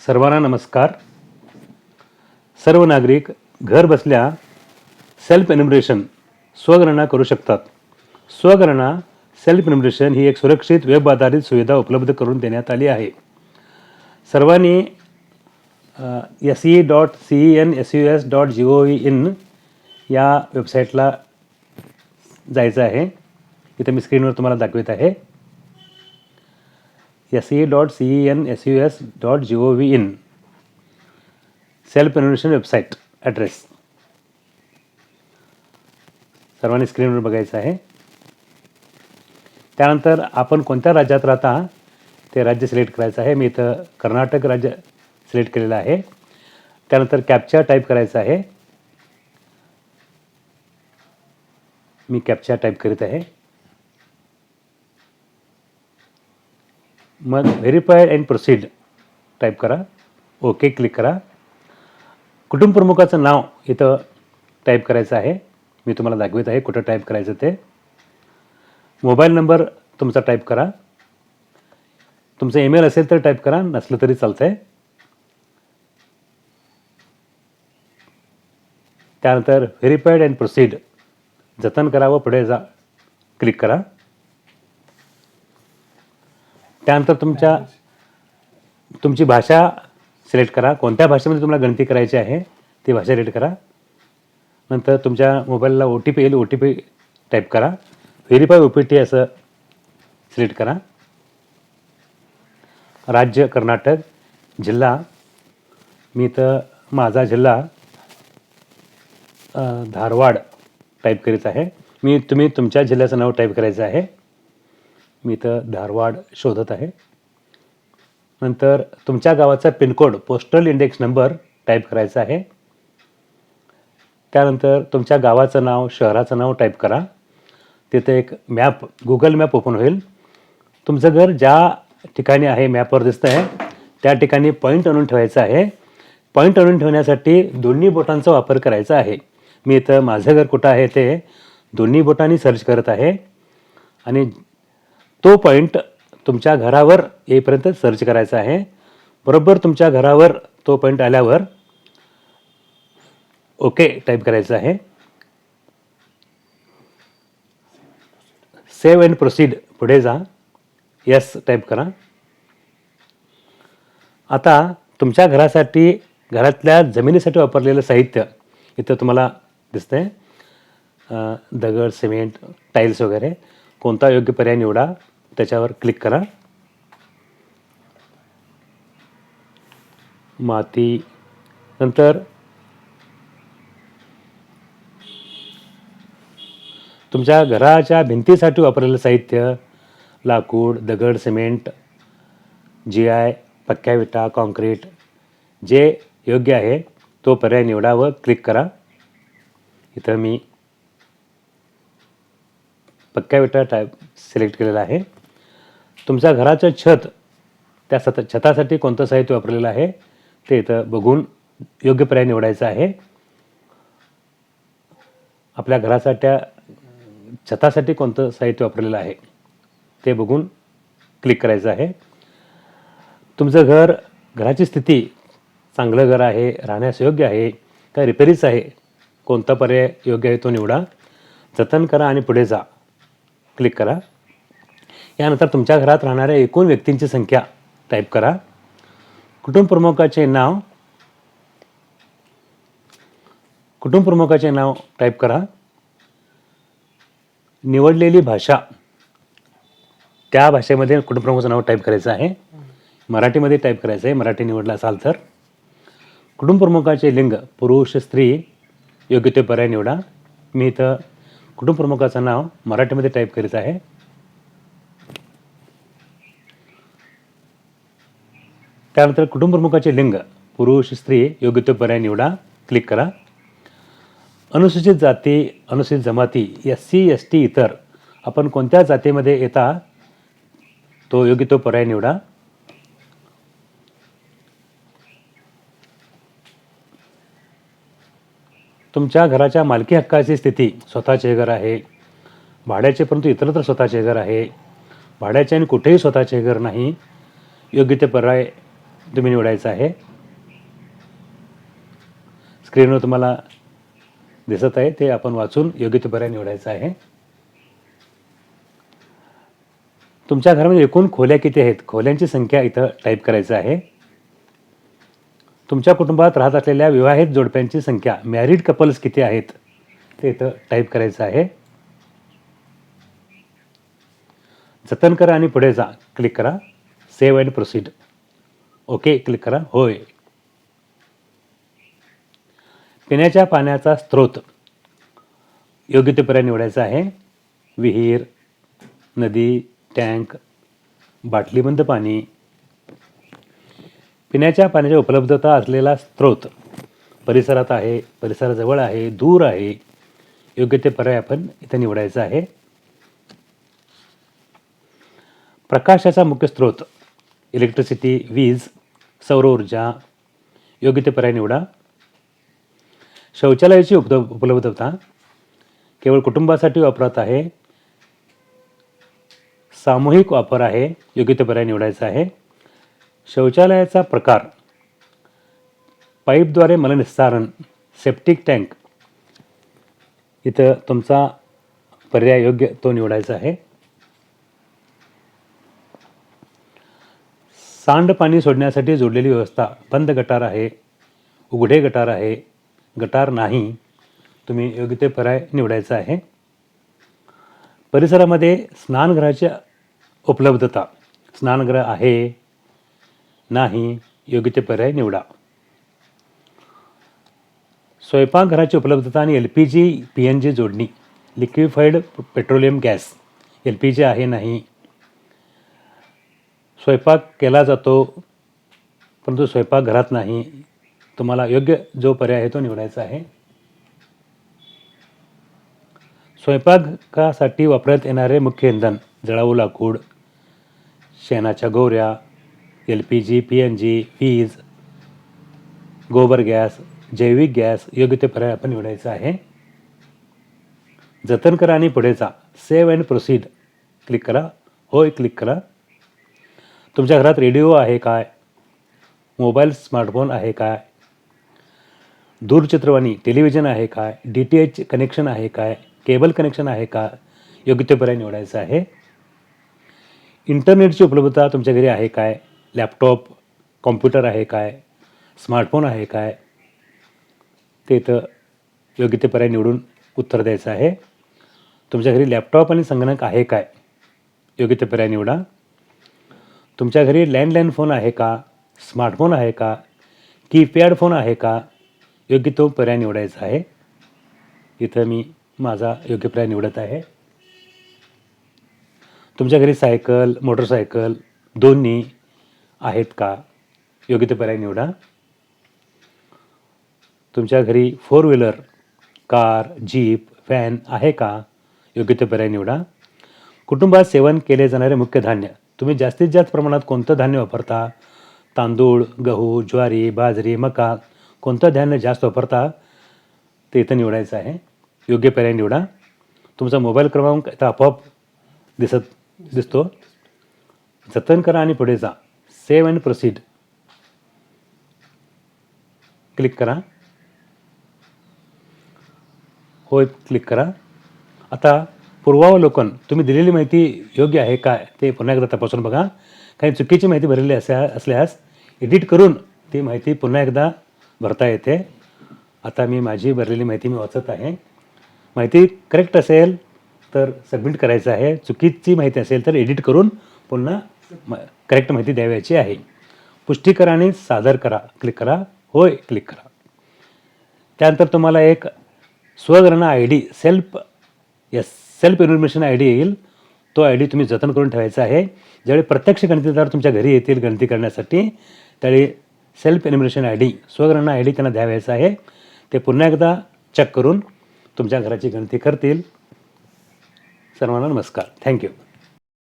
सर्वांना नमस्कार. सर्व नागरिक घर बसल्या सेल्फ एन्युमरेशन स्वगणना करू शकतात. स्वगणना सेल्फ एन्युमरेशन ही एक सुरक्षित वेब आधारित सुविधा उपलब्ध करून देण्यात आली आहे. सर्वांनी se.census.gov.in या वेबसाईटला जायचं आहे. इथे मी स्क्रीनवर तुम्हाला दाखवित आहे. se.census.gov.in self enumeration website address सर्वांनी स्क्रीनवर बघायचं आहे. त्यानंतर आपण कोणत्या राज्यात राहता ते राज्य सिलेक्ट करायचं आहे. मी इथं कर्नाटक राज्य सिलेक्ट केलेलं आहे. त्यानंतर कॅप्चा टाईप करायचा आहे. मी कॅप्चा टाईप करीत आहे. मग व्हेरीफाय अँड प्रोसीड टाईप करा. ओके क्लिक करा. कुटुंब प्रमुखाचं नाव इथं टाईप करायचं आहे. मी तुम्हाला दाखवित आहे कुठं टाईप करायचं ते. मोबाईल नंबर तुमचा टाईप करा. तुमचं ईमेल असेल तर टाईप करा, नसलं तरी चालतं आहे. त्यानंतर व्हेरीफाईड अँड प्रोसीड जतन करा व पुढे जा क्लिक करा. त्यानंतर तुमची भाषा सिलेक्ट करा. कोणत्या भाषेमध्ये तुम्हाला गणती करायची आहे ती भाषा सिलेक्ट करा. नंतर तुमच्या मोबाईलला OTP येईल, OTP टाईप करा. व्हेरीफाय OPT असं सिलेक्ट करा. राज्य कर्नाटक, जिल्हा मी इथं माझा जिल्हा धारवाड टाईप करीत आहे. तुम्ही तुमच्या जिल्ह्याचं नाव टाईप करायचं आहे. मी इथं धारवाड शोधत आहे. नंतर तुमच्या गावाचा pincode postal index number type करायचा आहे. त्यानंतर तुमच्या गावाचं नाव, शहराचं नाव टाईप करा. तिथे एक मॅप, गुगल मॅप ओपन होईल. तुमचं घर ज्या ठिकाणी आहे मॅपवर दिसतं आहे त्या ठिकाणी पॉईंट आणून ठेवायचं आहे. पॉईंट आणून ठेवण्यासाठी दोन्ही बोटांचा वापर करायचा आहे. मी इथं माझं घर कुठं आहे ते दोन्ही बोटांनी सर्च करत आहे आणि तो पॉईंट तुमच्या घरावर येईपर्यंत सर्च करायचा आहे. बरोबर तुमच्या घरावर तो पॉईंट आल्यावर ओके टाईप करायचं आहे. सेव्ह अँड प्रोसीड पुढे जा, यस टाईप करा. आता तुमच्या घरातल्या जमिनीसाठी वापरलेलं साहित्य इथं तुम्हाला दिसतंय. दगड, सिमेंट, टाईल्स वगैरे. कोणता योग्य पर्याय निवडा त्याच्यावर क्लिक करा. माती, नंतर तुमच्या घराच्या भिंतीसाठी वापरलेलं साहित्य लाकूड, दगड, सिमेंट, GI, पक्क्या विटा, कॉन्क्रीट जे योग्य आहे तो पर्याय निवडा व क्लिक करा. इथं मी पक्क्या विटा टाईप सिलेक्ट केलेला आहे. तुमच्या घराचं छत, त्या छतासाठी कोणतं साहित्य वापरलेलं आहे ते इथं बघून योग्य पर्याय निवडायचा आहे. आपल्या घराच्या छतासाठी कोणतं साहित्य वापरलेलं आहे ते बघून क्लिक करायचं आहे. तुमचं घराची स्थिती चांगलं घर आहे, राहण्यास योग्य आहे का रिपेरीच आहे, कोणता पर्याय योग्य आहे तो निवडा. जतन करा आणि पुढे जा क्लिक करा. यानंतर तुमच्या घरात राहणाऱ्या एकूण व्यक्तींची संख्या टाईप करा. कुटुंब प्रमुखाचे नाव टाईप करा. निवडलेली भाषा, त्या भाषेमध्ये कुटुंब प्रमुखाचं नाव टाईप करायचं आहे. मराठीमध्ये टाईप करायचं आहे, मराठी निवडला असाल तर. कुटुंब प्रमुखाचे लिंग पुरुष, स्त्री योग्य ते पर्याय निवडा. मी इथं कुटुंब प्रमुखाचं नाव मराठीमध्ये टाईप करीत आहे. त्यानंतर कुटुंब प्रमुखाचे लिंग पुरुष, स्त्री योग्य ते पर्याय निवडा. क्लिक करा. अनुसूचित जाती, अनुसूचित जमाती, SC ST इतर आपण कोणत्या जातीमध्ये येता तो योग्य तो पर्याय निवडा. तुमच्या घराच्या मालकी हक्काची स्थिती, स्वतःचे घर आहे, भाड्याचे परंतु इतरत्र स्वतःचे घर आहे, भाड्याचे आणि कुठेही स्वतःचे घर नाही, योग्य ते पर्याय तुम्ही निवडायचं आहे. स्क्रीनवर तुम्हाला दिसत आहे ते आपण वाचून योग्य तो पर्याय निवडायचा आहे. तुमच्या घरामध्ये एकूण खोल्या किती आहेत, खोल्यांची संख्या इथं टाईप करायचं आहे. तुमच्या कुटुंबात राहत असलेल्या विवाहित जोडप्यांची संख्या, मॅरिड कपल्स किती आहेत ते इथं टाईप करायचं आहे. जतन करा आणि पुढे जा क्लिक करा. Save and proceed. Okay click करा. होय. पिण्याच्या पाण्याचा स्रोत योग्य ते पर्याय निवडायचा आहे. विहीर, नदी, टँक, बाटलीबंद पाणी. पिण्याच्या पाण्याची उपलब्धता असलेला स्रोत परिसरात आहे, परिसराजवळ आहे, दूर आहे. योग्य ते पर्याय आपण इथे निवडायचा आहे. प्रकाशाचा मुख्य स्रोत इलेक्ट्रिसिटी, वीज, सौर ऊर्जा. योग्य ते पर्याय निवडा. शौचालयाची उपलब्धता केवळ कुटुंबासाठी वापरात आहे, सामूहिक वापर आहे. योग्य ते पर्याय निवडायचा आहे. शौचालयाचा प्रकार पाईपद्वारे मलनिस्सारण, सेप्टिक टँक. इथं तुमचा पर्याय योग्य तो निवडायचा आहे. सांडपाणी सोडण्यासाठी जोडलेली व्यवस्था, बंद गटार आहे, उघडे गटार आहे, गटार नाही. तुम्ही योग्य ते पर्याय निवडायचा आहे. परिसरामध्ये स्नानगृहाची उपलब्धता, स्नानगृह आहे, नाही. योग्य ते पर्याय निवडा. स्वयंपाकघराची उपलब्धता आणि LPG PNG जोडणी, लिक्विफाईड पेट्रोलियम गॅस, LPG आहे, नाही. स्वयंपाक केला जातो परंतु स्वयंपाकघरात नाही. तुम्हाला योग्य जो पर्याय आहे तो निवडायचा आहे. स्वयंपाकासाठी वापरण्यात येणारे मुख्य इंधन, जळाऊ लाकूड, शेणाच्या गोवऱ्या, LPG PNG, वीज, गोबर गॅस, जैविक गॅस. योग्य ते पर्याय आपण निवडायचा आहे. जतन करा आणि पुढे जा. सेव्ह अँड प्रोसीड क्लिक करा. होय क्लिक करा. तुमच्या घरात रेडिओ आहे काय, मोबाईल स्मार्टफोन आहे काय, दूरचित्रवाणी टेलिव्हिजन आहे काय, DTH कनेक्शन आहे काय, केबल कनेक्शन आहे का. योग्य ते पर्याय निवडायचा आहे. इंटरनेटची उपलब्धता तुमच्या घरी आहे काय, लॅपटॉप कॉम्प्युटर आहे काय, स्मार्टफोन आहे काय. ते इथं योग्य ते पर्याय निवडून उत्तर द्यायचं आहे. तुमच्या घरी लॅपटॉप आणि संगणक आहे काय. योग्य ते पर्याय निवडा. तुमच्या घरी लँडलाईन फोन आहे का, स्मार्टफोन आहे का, कीपॅड फोन आहे का. योग्य तो पर्याय निवडायचा आहे. इथं मी माझा योग्य पर्याय निवडत आहे. तुमच्या घरी सायकल, मोटरसायकल दोन्ही आहेत का. योग्य ते पर्याय निवडा. तुमच्या घरी 4 व्हीलर, कार, जीप, व्हॅन आहे का. योग्य ते पर्याय निवडा. कुटुंबात सेवन केले जाणारे मुख्य धान्य, तुम्ही जास्तीत जास्त प्रमाणात कोणतं धान्य वापरता. तांदूळ, गहू, ज्वारी, बाजरी, मका. कोणतं धान्य जास्त वापरता ते इथं निवडायचं आहे. योग्य पर्याय निवडा. तुमचा मोबाईल क्रमांक इथं आपोआप दिसतो. जतन करा आणि पुढे जा. सेव्ह अँड प्रोसीड क्लिक करा. होय क्लिक करा. आता पूर्वावलोकन, तुम्ही दिलेली माहिती योग्य आहे काय ते पुन्हा एकदा तपासून बघा. काही चुकीची माहिती भरलेली असल्यास एडिट करून ती माहिती पुन्हा एकदा भरता येते. आता मी माझी भरलेली माहिती वाचत आहे. माहिती करेक्ट असेल तर सबमिट करायचं आहे. चुकीची माहिती असेल तर एडिट करून पुन्हा करेक्ट माहिती द्यावयाची आहे. पुष्टी करा आणि सादर करा क्लिक करा. होय क्लिक करा. त्यानंतर तुम्हाला एक स्वगणना ID, सेल्फ इन्फॉर्मेशन ID येईल. तो ID तुम्ही जतन करून ठेवायचा आहे. ज्यावेळी प्रत्यक्ष गणतीदार तुमच्या घरी येतील गणती करण्यासाठी त्यावेळी सेल्फ इन्फॉर्मेशन ID, स्वगणना ID त्यांना द्यावायचा आहे. ते पुन्हा एकदा चेक करून तुमच्या घराची गणती करतील. सर्वांना नमस्कार. थँक्यू.